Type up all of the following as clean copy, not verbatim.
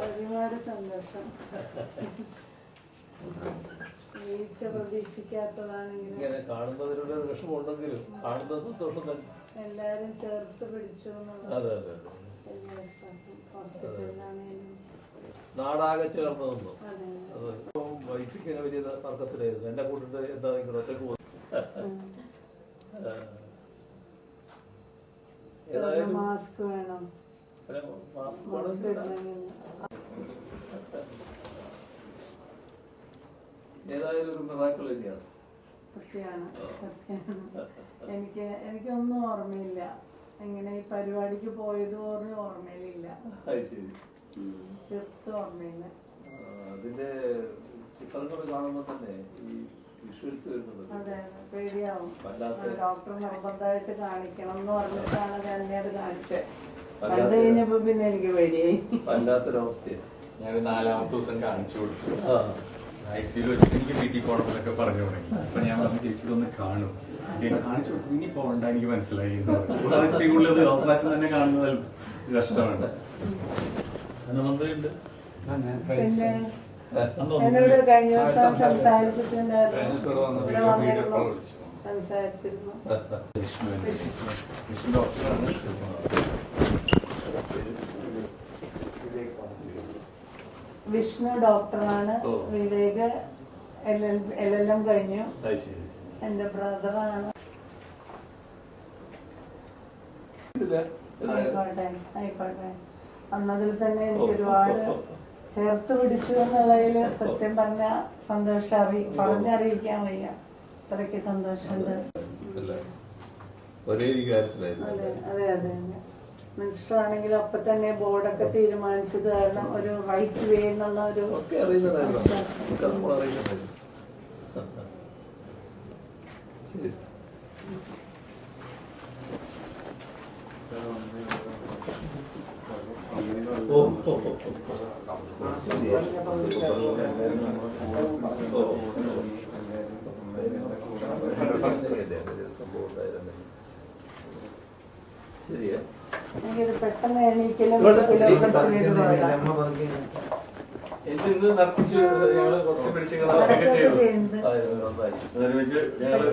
ഒരുപാട് സന്തോഷം. വീഴ്ച പ്രതീക്ഷിക്കാത്തതാണെങ്കിലും ഇങ്ങനെ കാണുന്നതിനുള്ള വിഷമമുണ്ടെങ്കിലും കാണുന്ന സന്തോഷം തന്നെ. എല്ലാരും ചേർത്ത് പിടിച്ചു. അതെ അതെ അതെ. ഹോസ്പിറ്റലിലാണെങ്കിലും നാടാകെ ചേർന്നതൊന്നും വൈദ്യക്കിങ്ങനെ വലിയ തർക്കത്തിലായിരുന്നു. എന്നെ കൂട്ടിട്ട് എന്താ നിങ്ങൾ ഒറ്റക്ക് പോകും. മാസ്ക് വേണം. ഏതായാലും ഒരു മിറാക്കിൾ തന്നെയാണ്. സത്യമാണ് സത്യമാണ്. എനിക്കൊന്നും ഓർമ്മയില്ല. എങ്ങനെ ഈ പരിപാടിക്ക് പോയത് പോലും ഓർമ്മയിലില്ല. തീർത്തും ഓർമ്മയില്ല. അതിന്റെ ചിത്രങ്ങൾ കാണുമ്പോ തന്നെ ഈ വിഷ്വൽസ് വരുന്നത് അതെ പേടിയാവും. ഡോക്ടർ നിർബന്ധമായിട്ട് കാണിക്കണം എന്ന് പറഞ്ഞിട്ടാണ് തന്നെ അത് കാണിച്ചത്. കണ്ടു കഴിഞ്ഞപ്പോ പിന്നെ എനിക്ക് പേടിയായി. വല്ലാത്തൊരവസ്ഥയാണ്. ഞാൻ 4ാമത്തെ ദിവസം കാണിച്ചു കൊടുത്തു. ICU വെച്ചിട്ട് എനിക്ക് വീട്ടിൽ പോകണമെന്നൊക്കെ പറഞ്ഞു തുടങ്ങി. അപ്പൊ ഞാൻ പറഞ്ഞു ചേച്ചി ഇതൊന്ന് കാണും. കാണിച്ചു കൊടുത്തു. ഇനി പോകണ്ട എനിക്ക് മനസ്സിലായി. കൂടുതൽ ഓപ്പറേഷൻ തന്നെ കാണുന്നത് കഷ്ടമാണ്. പിന്നെ എന്നോട് കഴിഞ്ഞ ദിവസം സംസാരിച്ചിട്ടുണ്ടായിരുന്നു. സംസാരിച്ചിരുന്നു. വിഷ്ണു ഡോക്ടറാണ്. വിഷ്ണു ഡോക്ടറാണ്. വിവേക് LLM കഴിഞ്ഞു. എന്റെ ബ്രദറാണ്. ആയിക്കോട്ടെ ആയിക്കോട്ടെ. അന്നതിൽ തന്നെ എനിക്ക് ഒരുപാട് ചേർത്ത് പിടിച്ചു എന്നുള്ളതില് സത്യം പറഞ്ഞ സന്തോഷം പറഞ്ഞറിയിക്കാൻ വയ്യ. അത്രയ്ക്ക് സന്തോഷമുണ്ട്. ഒരേ അതെ അതെ അതെ. മിനിസ്റ്റർ ആണെങ്കിലും അപ്പൊ തന്നെ ബോർഡൊക്കെ തീരുമാനിച്ചത് കാരണം ഒരു റൈറ്റ് വേ എന്നുള്ള ഒരു ശരിയാ. എനിക്കിത് പെട്ടെന്ന് എണീക്കലും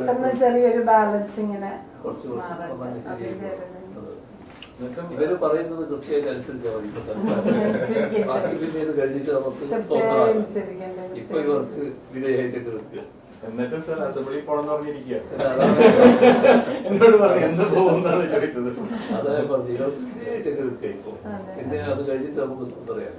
പെട്ടെന്ന് ചെറിയൊരു ബാലൻസ് ഇങ്ങനെ ഇവര് പറയുന്നത് കൃത്യമായിട്ട് അനുസരിച്ചാൽ കഴിഞ്ഞിട്ട് നമുക്ക് ഇപ്പൊ ഇവർക്ക് വിധേയമായിട്ട് നിൽക്കുക. എന്നിട്ട് സാർ അസംബ്ലി പോണെന്ന് പറഞ്ഞിരിക്കുക. എന്നോട് പറഞ്ഞു എന്ന് പോകുന്നാണ് ചോദിച്ചത്. അതായത് പറഞ്ഞു ഇവർക്ക് വിധേയമായിട്ട് നിൽക്കുക. ഇപ്പൊ പിന്നെ അത് കഴിഞ്ഞിട്ട് നമുക്ക് പറയാം.